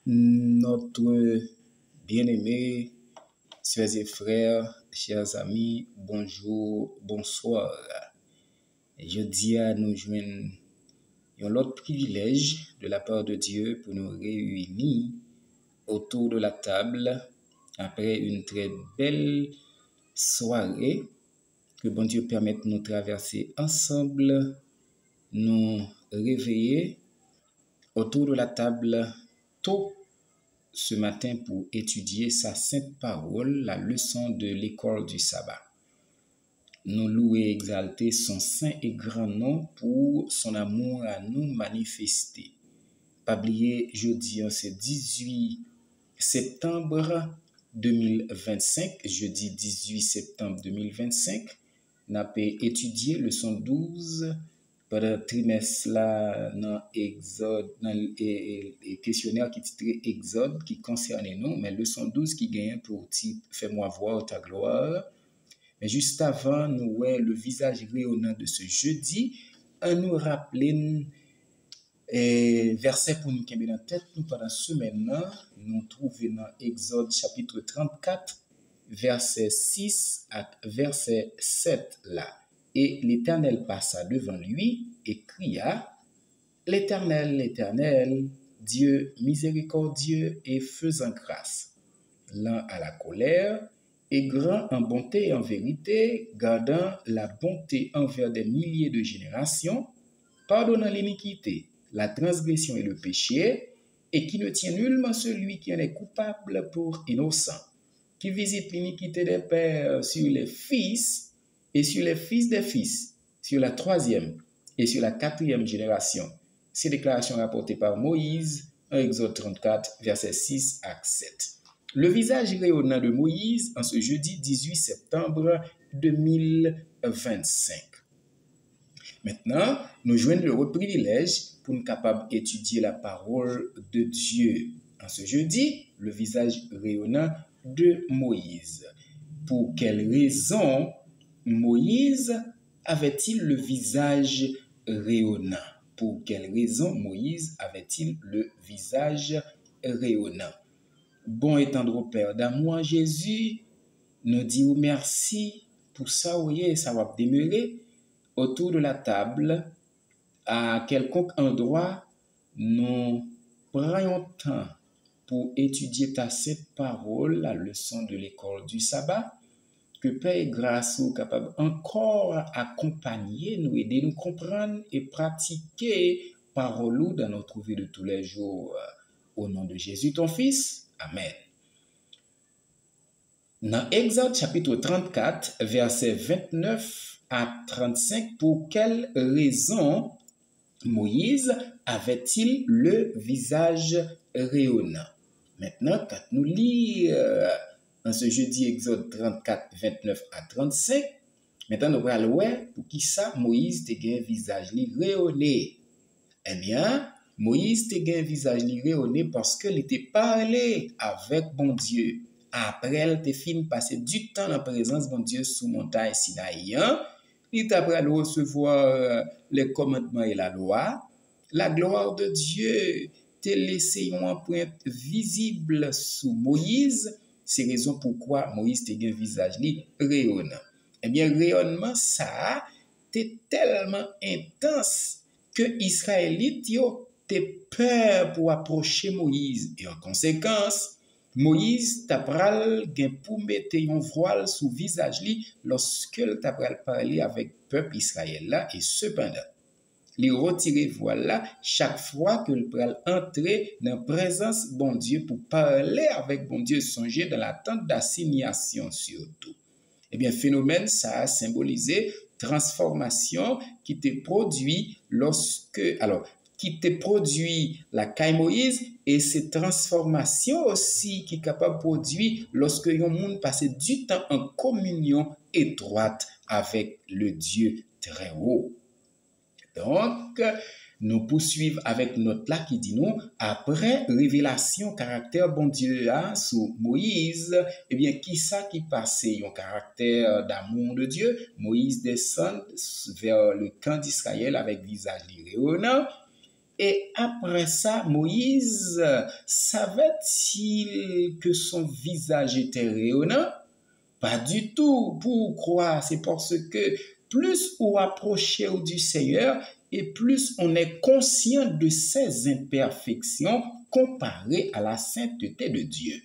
Notre bien-aimé, sœurs et frères, chers amis, bonjour, bonsoir. Je dis à nous joindre l'autre privilège de la part de Dieu pour nous réunir autour de la table après une très belle soirée. Que bon Dieu permette de nous traverser ensemble, nous réveiller autour de la table tôt ce matin pour étudier sa sainte parole, la leçon de l'école du sabbat. Nous louer et exalter son saint et grand nom pour son amour à nous manifester. Pas oublier, jeudi, c'est 18 septembre 2025, jeudi 18 septembre 2025, nous avons étudié leçon 12 pendant le trimestre là dans Exode, dans le questionnaire qui titré Exode qui concernait nous, mais leçon 12 qui gagne pour type fais-moi voir ta gloire. Mais juste avant, nous voyons le visage rayonnant de ce jeudi, à nous rappeler verset pour nous qui est dans la tête nous pendant ce semaine, nous trouvons dans Exode chapitre 34, verset 6 à verset 7 là. Et l'Éternel passa devant lui et cria, l'Éternel, l'Éternel, Dieu miséricordieux et faisant grâce, lent à la colère et grand en bonté et en vérité, gardant la bonté envers des milliers de générations, pardonnant l'iniquité, la transgression et le péché, et qui ne tient nullement celui qui en est coupable pour innocent, qui visite l'iniquité des pères sur les fils et sur les fils des fils, sur la troisième et sur la quatrième génération. Ces déclarations rapportées par Moïse en Exode 34, versets 6 à 7. Le visage rayonnant de Moïse en ce jeudi 18 septembre 2025. Maintenant, nous joignons le privilège pour nous capables d'étudier la parole de Dieu. En ce jeudi, le visage rayonnant de Moïse. Pour quelle raison Moïse avait-il le visage rayonnant? Pour quelle raison Moïse avait-il le visage rayonnant? Bon et tendre Père d'amour, Jésus, nous disons merci pour ça, oui, ça va demeurer autour de la table, à quelconque endroit, nous prenons temps pour étudier ta sainte parole, la leçon de l'école du sabbat, que Père et grâce soit capable encore accompagner nous, aider nous comprendre et pratiquer parole dans notre vie de tous les jours. Au nom de Jésus, ton Fils. Amen. Dans Exode chapitre 34, verset 29 à 35, pour quelle raison Moïse avait-il le visage rayonnant? Maintenant, quand nous lisons en ce jeudi Exode 34, 29 à 35, maintenant nous allons voir pour qui ça Moïse te un visage rayonné. Eh bien, Moïse te un visage rayonné parce qu'il était parlé avec bon Dieu. Après, elle te fin passer du temps en présence de bon Dieu sous montagne Sinaï. Il t'a après recevoir les commandements et la loi. La gloire de Dieu t'a laissé une empreinte visible sous Moïse. C'est raison pourquoi Moïse t'a un visage rayonnant. Eh bien, rayonnement, ça, t'es tellement intense que Israélites t'es peur pour approcher Moïse. Et en conséquence, Moïse t'a pral gen pour mettre un voile sous visage li lorsque t'a pral parler avec peuple Israël là et cependant li retirer voile là chaque fois que le pral entrer dans présence bon Dieu pour parler avec bon Dieu songer dans la tente d'assignation surtout. Eh bien phénomène ça a symbolisé transformation qui te produit qui te produit la caille Moïse et cette transformation aussi qui est capable de produire lorsque un monde passe du temps en communion étroite avec le Dieu très haut. Donc, nous poursuivons avec notre là qui dit nous, après révélation caractère bon Dieu sous Moïse, eh bien, qui ça qui passait un caractère d'amour de Dieu? Moïse descend vers le camp d'Israël avec visage rayonnant. Et après ça, Moïse savait-il que son visage était rayonnant? Pas du tout. Pourquoi? C'est parce que plus on approche du Seigneur et plus on est conscient de ses imperfections comparées à la sainteté de Dieu.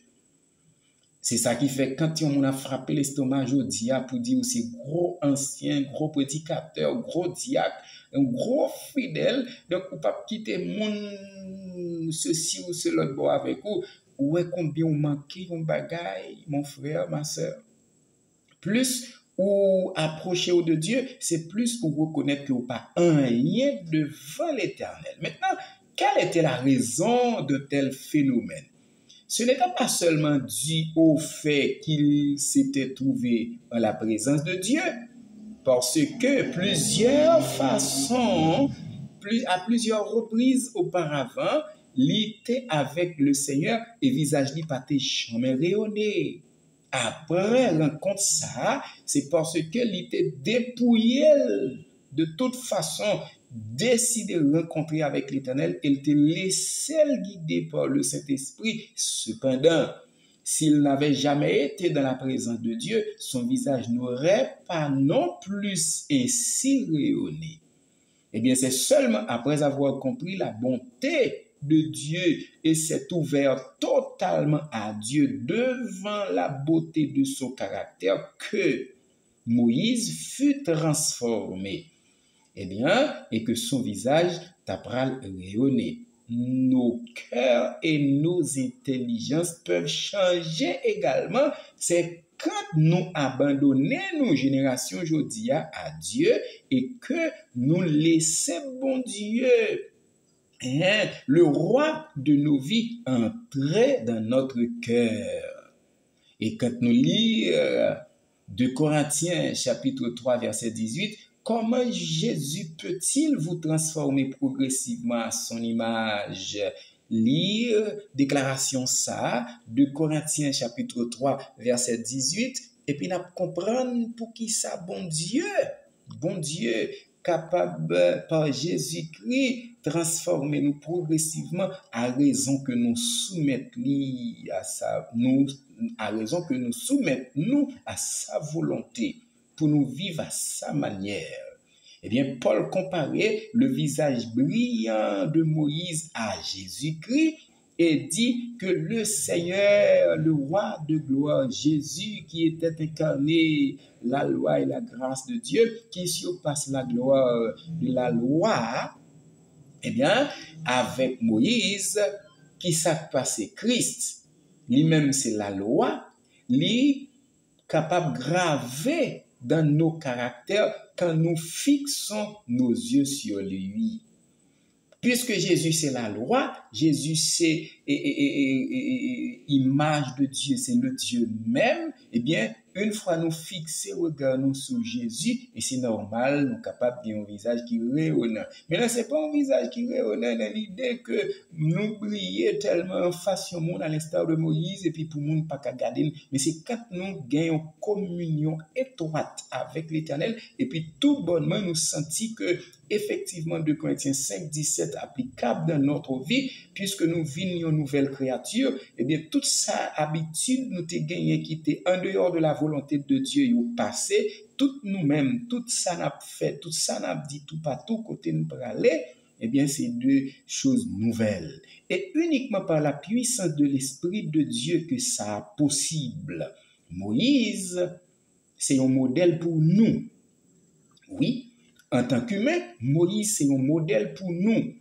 C'est ça qui fait quand on a frappé l'estomac aujourd'hui pour dire aussi gros ancien, gros prédicateur, gros diacre, un gros fidèle, donc on ne peut pas quitter mon ceci ou cela avec vous. Où est combien on manque un bagaille, mon frère, ma soeur. Plus ou approcher de Dieu, c'est plus ou reconnaître que vous pas un lien devant l'Éternel. Maintenant, quelle était la raison de tel phénomène? Ce n'était pas seulement dû au fait qu'il s'était trouvé en la présence de Dieu, parce que à plusieurs reprises auparavant, il était avec le Seigneur et visage lui pas jamais rayonné. Après rencontre ça, c'est parce qu'il était dépouillé de toute façon, décidé de rencontrer avec l'Éternel, il était laissé guider par le Saint-Esprit. Cependant, s'il n'avait jamais été dans la présence de Dieu, son visage n'aurait pas non plus ainsi rayonné. Eh bien, c'est seulement après avoir compris la bonté de Dieu et s'est ouvert totalement à Dieu devant la beauté de son caractère que Moïse fut transformé. Eh bien, et que son visage t'apprend rayonner. Nos cœurs et nos intelligences peuvent changer également. C'est quand nous abandonnons nos générations aujourd'hui à Dieu et que nous laissons bon Dieu, le roi de nos vies, entrer dans notre cœur. Et quand nous lisons 2 Corinthiens chapitre 3 verset 18, comment Jésus peut-il vous transformer progressivement à son image? Lire déclaration ça, 2 Corinthiens chapitre 3 verset 18, et puis nous comprendre pour qui ça bon Dieu, capable par Jésus-Christ transformer nous progressivement à raison que nous soumettons à sa volonté pour nous vivre à sa manière. Eh bien, Paul comparait le visage brillant de Moïse à Jésus-Christ et dit que le Seigneur, le roi de gloire, Jésus qui était incarné, la loi et la grâce de Dieu, qui surpasse la gloire de la loi, eh bien, avec Moïse, qui s'est passé Christ, lui-même c'est la loi, lui capable de graver dans nos caractères quand nous fixons nos yeux sur lui. Puisque Jésus c'est la loi, Jésus c'est image de Dieu, c'est le Dieu même, eh bien, une fois nous fixer regard nous sur Jésus, et c'est normal, nous sommes capables d'un visage qui rayonne. Mais là, ce n'est pas un visage qui rayonne dans l'idée que nous brillons tellement en face au monde à l'instar de Moïse, et puis pour le monde pas qu'à garder. Mais c'est quand nous gagnons communion étroite avec l'Éternel, et puis tout bonnement nous sentis que effectivement 2 Corinthiens 5, 17 applicable dans notre vie, puisque nous vîmes une nouvelle créature, et bien toute sa habitude nous t'ai gagné qui était en dehors de la volonté de Dieu au passé, tout nous-mêmes, tout ça n'a fait, tout ça n'a dit, tout partout côté nous pour aller, eh bien c'est deux choses nouvelles. Et uniquement par la puissance de l'Esprit de Dieu que ça est possible. Moïse, c'est un modèle pour nous. Oui, en tant qu'humain, Moïse, c'est un modèle pour nous.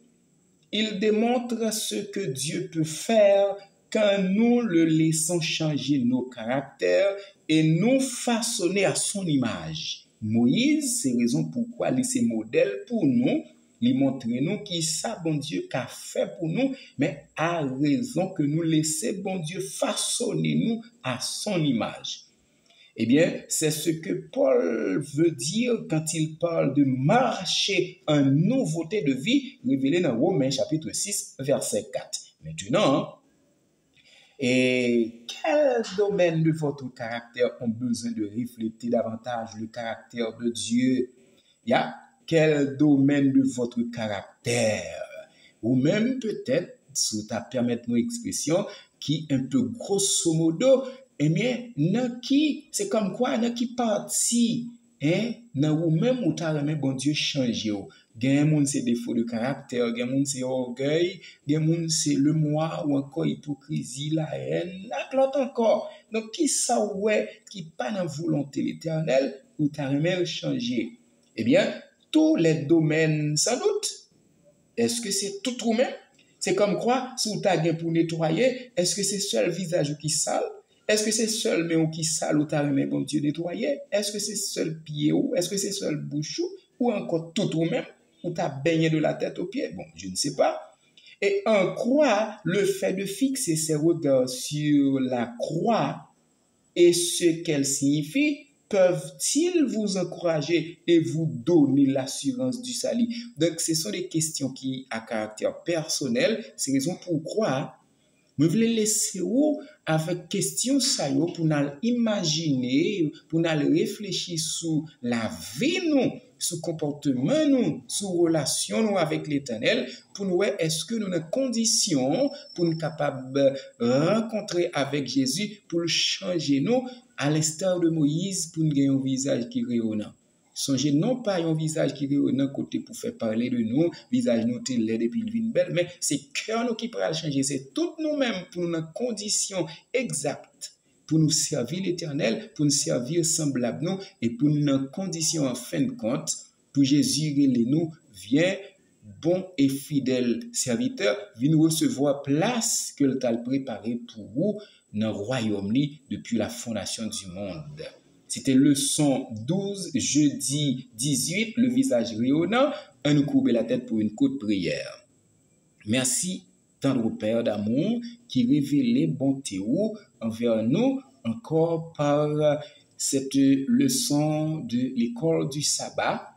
Il démontre ce que Dieu peut faire quand nous le laissons changer nos caractères et nous façonner à son image. Moïse, c'est raison pourquoi il est modèle pour nous. Il montre nous qui ça, bon Dieu, qu'a fait pour nous, mais à raison que nous laissons bon Dieu façonner nous à son image. Eh bien, c'est ce que Paul veut dire quand il parle de marcher en nouveauté de vie, révélé dans Romains chapitre 6, verset 4. Maintenant, et quel domaine de votre caractère ont besoin de refléter davantage le caractère de Dieu? Quel domaine de votre caractère? ou même peut-être, sous ta permettre-moi expression, qui un peu grosso modo, eh bien, c'est comme quoi, dans qui partie, hein, dans ou même ou t'as remis bon Dieu changer. Gen moun c'est défaut de caractère, gen moun c'est orgueil, gen moun c'est le moi ou encore hypocrisie, la haine, la l'autre encore. Donc, qui ça ouais, qui pas dans volonté l'éternel, ou t'as remis changer? Eh bien, tous les domaines, sans doute. Est-ce que c'est tout ou même? C'est comme quoi, si vous avez pour nettoyer, est-ce que c'est seul visage qui sale? Est-ce que c'est seul main qui sale ou t'as remis bon Dieu nettoyer? Est-ce que c'est seul pied ou? Est-ce que c'est seul bouche ou encore tout ou même? Ou t'as baigné de la tête aux pieds? Bon, je ne sais pas. Et en croix, le fait de fixer ses regards sur la croix et ce qu'elle signifie, peuvent-ils vous encourager et vous donner l'assurance du salut? Donc, ce sont des questions qui, à caractère personnel, c'est raison pourquoi je voulais laisser où avec question ça pour nous imaginer, pour nous réfléchir sur la vie nous, sur comportement nous, sur relation nous avec l'Éternel, pour nous voir est-ce que nous avons conditions pour nous capables rencontrer avec Jésus pour le changer nous à l'instar de Moïse pour nous gagner un visage qui rayonnant. Songez non pas un visage qui est côté pour faire parler de nous, visage nous est laid depuis le vin belle, mais c'est cœur nous qui pourra le changer. C'est tout nous-mêmes pour nos conditions exactes, pour nous servir l'Éternel, pour nous servir semblable nous, et pour nos conditions en fin de compte, pour Jésus et nous, viens, bon et fidèle serviteur, viens nous recevoir place que le t'a préparé pour vous dans le royaume depuis la fondation du monde. C'était leçon 12, jeudi 18, le visage rayonnant, à nous courber la tête pour une courte prière. Merci, tendre Père d'amour, qui révélait bonté envers nous encore par cette leçon de l'école du sabbat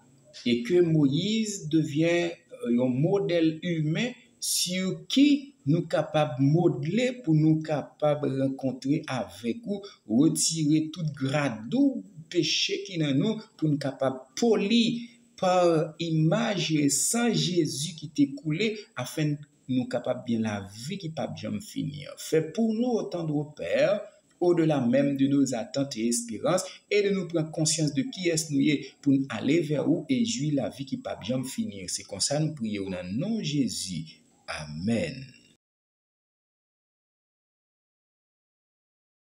et que Moïse devient un modèle humain sur qui nous capables modeler pour nous capables rencontrer avec vous, retirer tout gradou péché qui dans nous pour nous capables polir par image et sans Jésus qui t'est coulé afin nous capables bien la vie qui pas bien finir. Fait pour nous autant de Père au-delà même de nos attentes et espérances, et de nous prendre conscience de qui est-ce nous est pour nous aller vers où et jouir la vie qui pas bien finir. C'est comme ça nous prions au nom de Jésus. Amen.